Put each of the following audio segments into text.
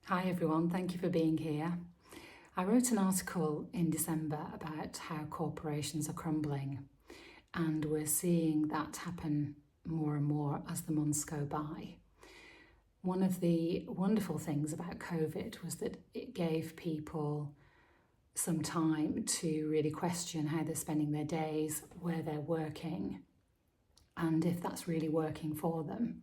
Hi everyone, thank you for being here. I wrote an article in December about how corporations are crumbling, and we're seeing that happen more and more as the months go by. One of the wonderful things about COVID was that it gave people some time to really question how they're spending their days, where they're working, and if that's really working for them.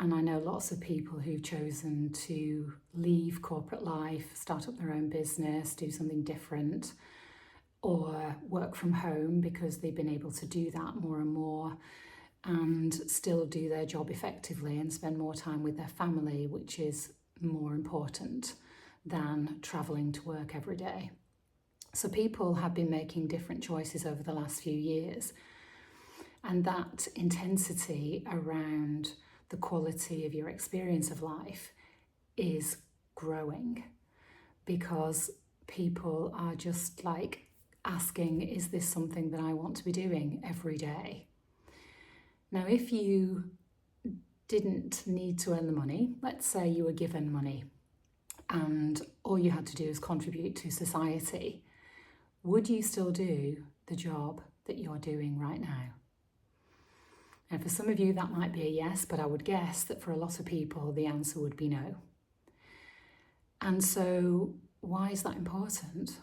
And I know lots of people who've chosen to leave corporate life, start up their own business, do something different, or work from home because they've been able to do that more and more and still do their job effectively and spend more time with their family, which is more important than travelling to work every day. So people have been making different choices over the last few years. And that intensity around the quality of your experience of life is growing because people are just like asking, is this something that I want to be doing every day? Now, if you didn't need to earn the money, let's say you were given money and all you had to do is contribute to society, would you still do the job that you're doing right now? And for some of you, that might be a yes, but I would guess that for a lot of people, the answer would be no. And so why is that important?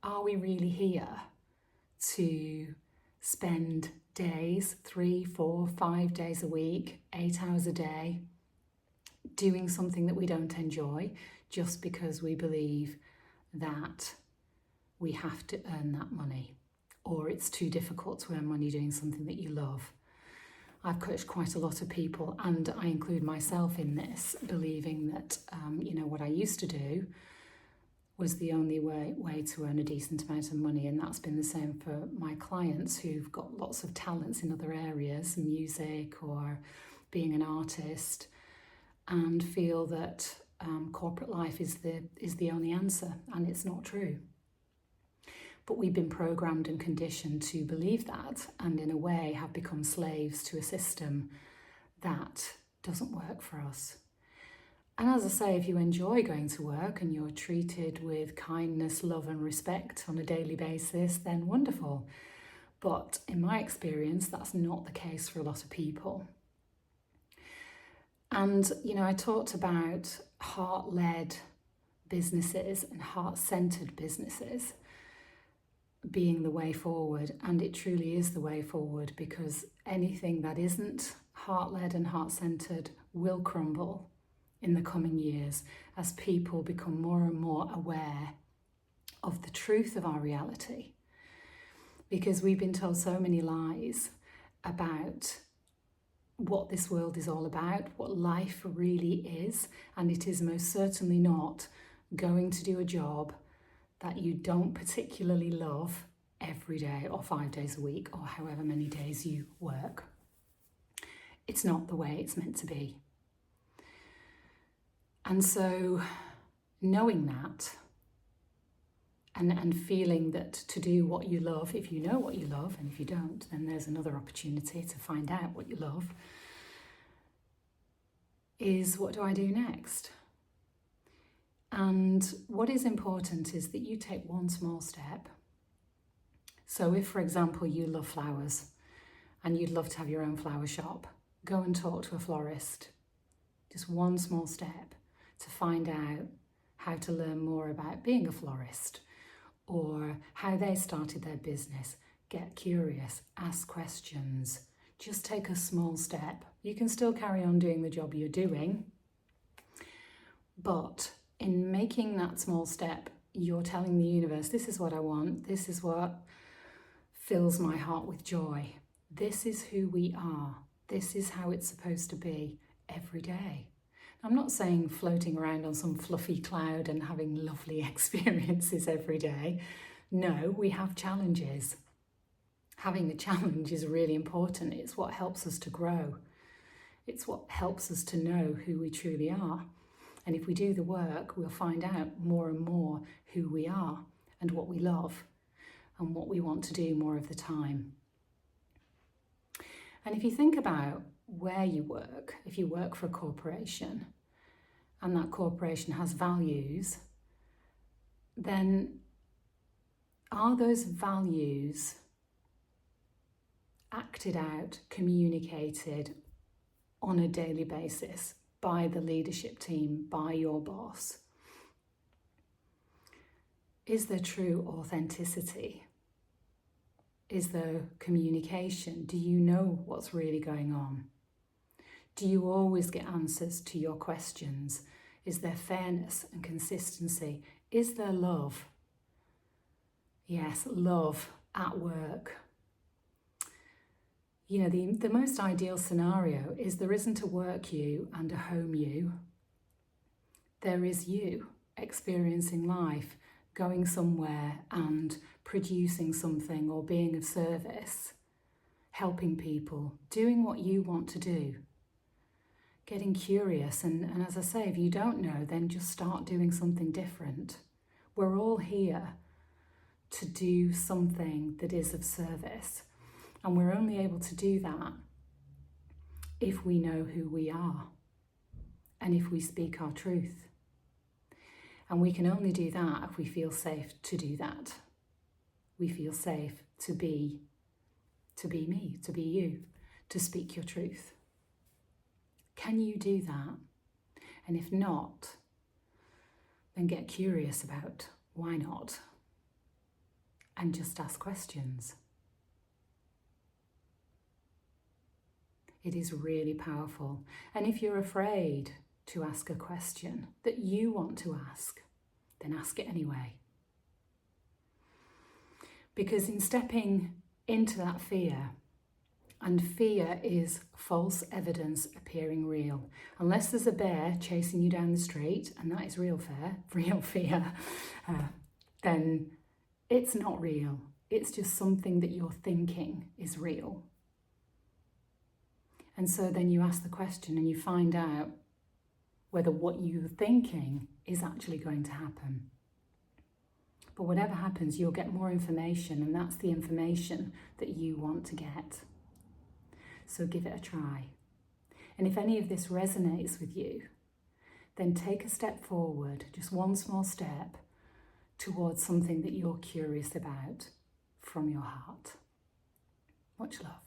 Are we really here to spend days, 3, 4, 5 days a week, 8 hours a day, doing something that we don't enjoy just because we believe that we have to earn that money, or it's too difficult to earn money doing something that you love? I've coached quite a lot of people, and I include myself in this, believing that, what I used to do was the only way to earn a decent amount of money. And that's been the same for my clients who've got lots of talents in other areas, music or being an artist, and feel that corporate life is the only answer, and it's not true. But we've been programmed and conditioned to believe that, and in a way have become slaves to a system that doesn't work for us. And as I say, if you enjoy going to work and you're treated with kindness, love and respect on a daily basis, then wonderful. But in my experience, that's not the case for a lot of people. And, I talked about heart-led businesses and heart-centered businesses being the way forward, and it truly is the way forward, because anything that isn't heart-led and heart-centered will crumble in the coming years as people become more and more aware of the truth of our reality, because we've been told so many lies about what this world is all about, what life really is, and it is most certainly not going to do a job that you don't particularly love every day or 5 days a week or however many days you work. It's not the way it's meant to be. And so knowing that and feeling that to do what you love, if you know what you love, and if you don't, then there's another opportunity to find out what you love, is what do I do next? And what is important is that you take one small step. So if, for example, you love flowers and you'd love to have your own flower shop, go and talk to a florist. Just one small step to find out how to learn more about being a florist or how they started their business. Get curious, ask questions, just take a small step. You can still carry on doing the job you're doing, but in making that small step, you're telling the universe, this is what I want, this is what fills my heart with joy. This is who we are. This is how it's supposed to be every day. I'm not saying floating around on some fluffy cloud and having lovely experiences every day. No, we have challenges. Having a challenge is really important. It's what helps us to grow. It's what helps us to know who we truly are. And if we do the work, we'll find out more and more who we are and what we love and what we want to do more of the time. And if you think about where you work, if you work for a corporation and that corporation has values, then are those values acted out, communicated on a daily basis by the leadership team, by your boss? Is there true authenticity? Is there communication? Do you know what's really going on? Do you always get answers to your questions? Is there fairness and consistency? Is there love? Yes, love at work. You know, the most ideal scenario is there isn't a work you and a home you. There is you experiencing life, going somewhere and producing something or being of service, helping people, doing what you want to do, getting curious. And as I say, if you don't know, then just start doing something different. We're all here to do something that is of service. And we're only able to do that if we know who we are and if we speak our truth. And we can only do that if we feel safe to do that. We feel safe to be me, to be you, to speak your truth. Can you do that? And if not, then get curious about why not, and just ask questions. It is really powerful. And if you're afraid to ask a question that you want to ask, then ask it anyway. Because in stepping into that fear, and fear is false evidence appearing real. Unless there's a bear chasing you down the street, and that is real fear, then it's not real. It's just something that you're thinking is real. And so then you ask the question and you find out whether what you're thinking is actually going to happen. But whatever happens, you'll get more information, and that's the information that you want to get. So give it a try. And if any of this resonates with you, then take a step forward, just one small step, towards something that you're curious about from your heart. Much love.